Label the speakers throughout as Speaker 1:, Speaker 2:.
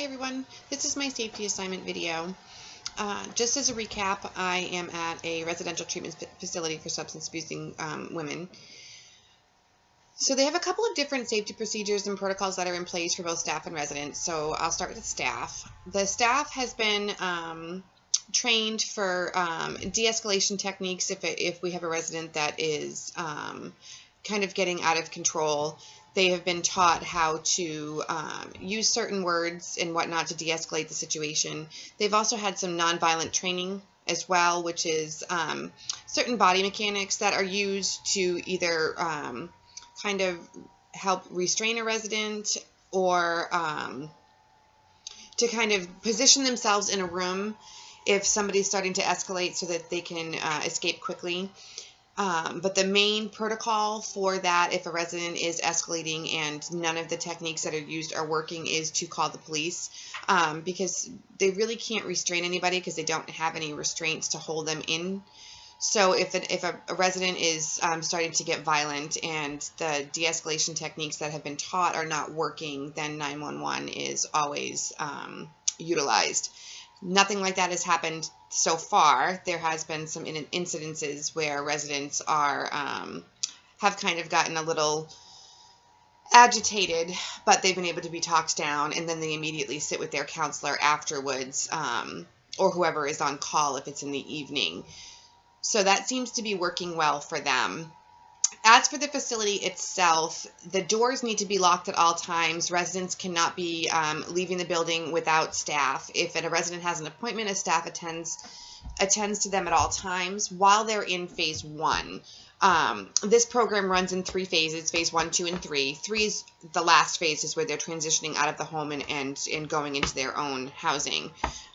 Speaker 1: everyone, this is my safety assignment video. Just as a recap, I am at a residential treatment facility for substance abusing women. So they have a couple of different safety procedures and protocols that are in place for both staff and residents. So I'll start with the staff. The staff has been trained for de-escalation techniques if we have a resident that is kind of getting out of control. They have been taught how to use certain words and whatnot to de-escalate the situation. They've also had some nonviolent training as well, which is certain body mechanics that are used to either kind of help restrain a resident or to kind of position themselves in a room if somebody's starting to escalate so that they can escape quickly. But the main protocol for that, if a resident is escalating and none of the techniques that are used are working, is to call the police, because they really can't restrain anybody because they don't have any restraints to hold them in. So if a resident is starting to get violent and the de-escalation techniques that have been taught are not working, then 911 is always utilized. Nothing like that has happened so far. There has been some incidences where residents are have kind of gotten a little agitated, but they've been able to be talked down, and then they immediately sit with their counselor afterwards, or whoever is on call if it's in the evening. So that seems to be working well for them. As for the facility itself, the doors need to be locked at all times. Residents cannot be leaving the building without staff. If a resident has an appointment, a staff attends to them at all times while they're in phase 1. This program runs in 3 phases, phase 1, 2, and 3. 3 is the last phase, is where they're transitioning out of the home and going into their own housing.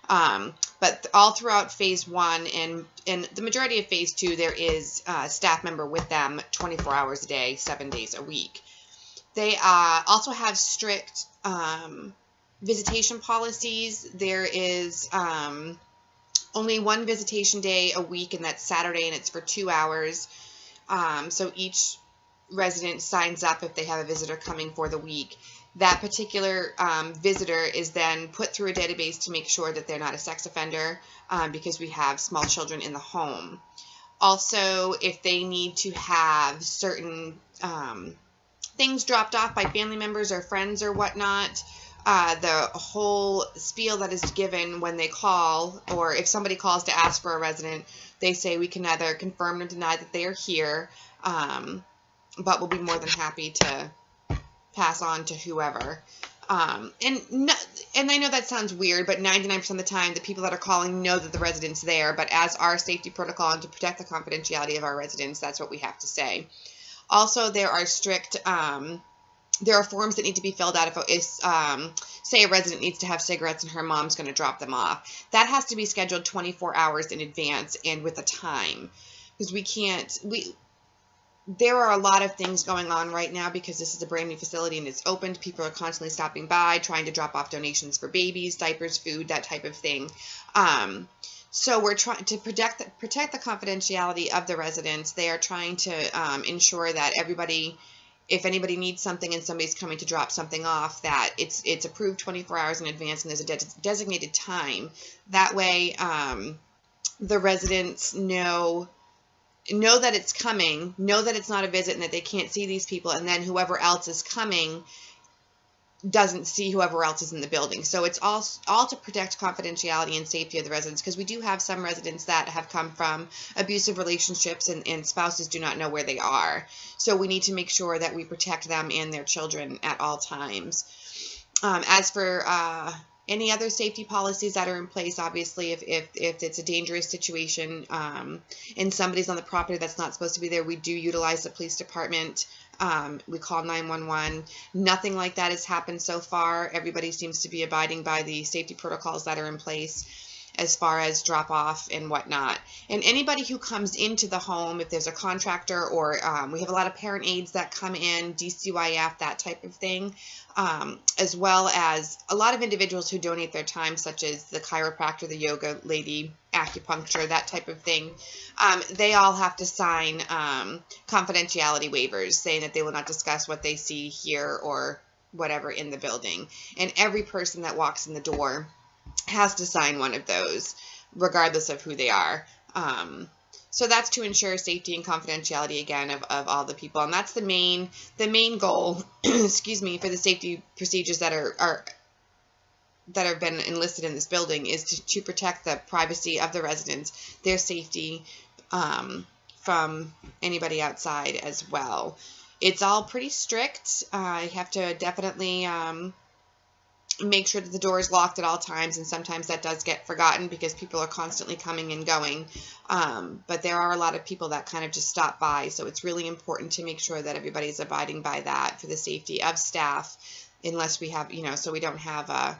Speaker 1: But all throughout phase 1 and the majority of phase 2, there is a staff member with them 24 hours a day, 7 days a week. They also have strict visitation policies. There is only 1 visitation day a week, and that's Saturday, and it's for 2 hours. So each resident signs up if they have a visitor coming for the week. That particular visitor is then put through a database to make sure that they're not a sex offender, because we have small children in the home. Also, if they need to have certain things dropped off by family members or friends or whatnot, the whole spiel that is given when they call, or if somebody calls to ask for a resident, they say we can neither confirm or deny that they are here, but we'll be more than happy to pass on to whoever. And I know that sounds weird, but 99% of the time, the people that are calling know that the resident's there. But as our safety protocol and to protect the confidentiality of our residents, that's what we have to say. Also, there are strict, there are forms that need to be filled out if say a resident needs to have cigarettes and her mom's going to drop them off. That has to be scheduled 24 hours in advance and with a time, because there are a lot of things going on right now because this is a brand new facility and it's opened. People are constantly stopping by, trying to drop off donations for babies, diapers, food, that type of thing. So we're trying to protect the confidentiality of the residents. They are trying to ensure that everybody, if anybody needs something and somebody's coming to drop something off, that it's approved 24 hours in advance and there's a designated time. That way the residents know that it's coming, know that it's not a visit and that they can't see these people, and then whoever else is coming doesn't see whoever else is in the building. So it's all to protect confidentiality and safety of the residents, because we do have some residents that have come from abusive relationships and spouses do not know where they are. So we need to make sure that we protect them and their children at all times. As for any other safety policies that are in place, obviously, if it's a dangerous situation and somebody's on the property that's not supposed to be there, we do utilize the police department. We call 911. Nothing like that has happened so far. Everybody seems to be abiding by the safety protocols that are in place as far as drop off and whatnot. And anybody who comes into the home, if there's a contractor or we have a lot of parent aides that come in, DCYF, that type of thing, as well as a lot of individuals who donate their time, such as the chiropractor, the yoga lady, acupuncture, that type of thing. They all have to sign confidentiality waivers saying that they will not discuss what they see, hear, or whatever in the building. And every person that walks in the door has to sign one of those, regardless of who they are. So that's to ensure safety and confidentiality, again, of all the people. And that's the main goal, excuse me, for the safety procedures that have been enlisted in this building, is to protect the privacy of the residents, their safety, from anybody outside as well. It's all pretty strict. I have to definitely make sure that the door is locked at all times, and sometimes that does get forgotten because people are constantly coming and going. But there are a lot of people that kind of just stop by, so it's really important to make sure that everybody's abiding by that for the safety of staff, unless we have, so we don't have a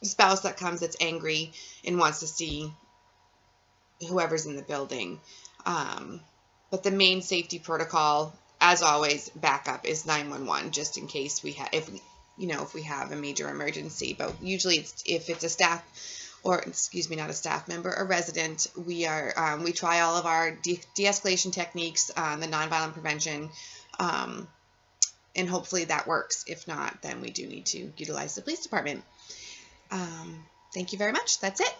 Speaker 1: spouse that comes that's angry and wants to see whoever's in the building. But the main safety protocol, as always, backup is 911, just in case if we have a major emergency. But usually if it's a staff, or excuse me, not a staff member, a resident, we try all of our de-escalation techniques, the nonviolent prevention, and hopefully that works. If not, then we do need to utilize the police department. Thank you very much. That's it.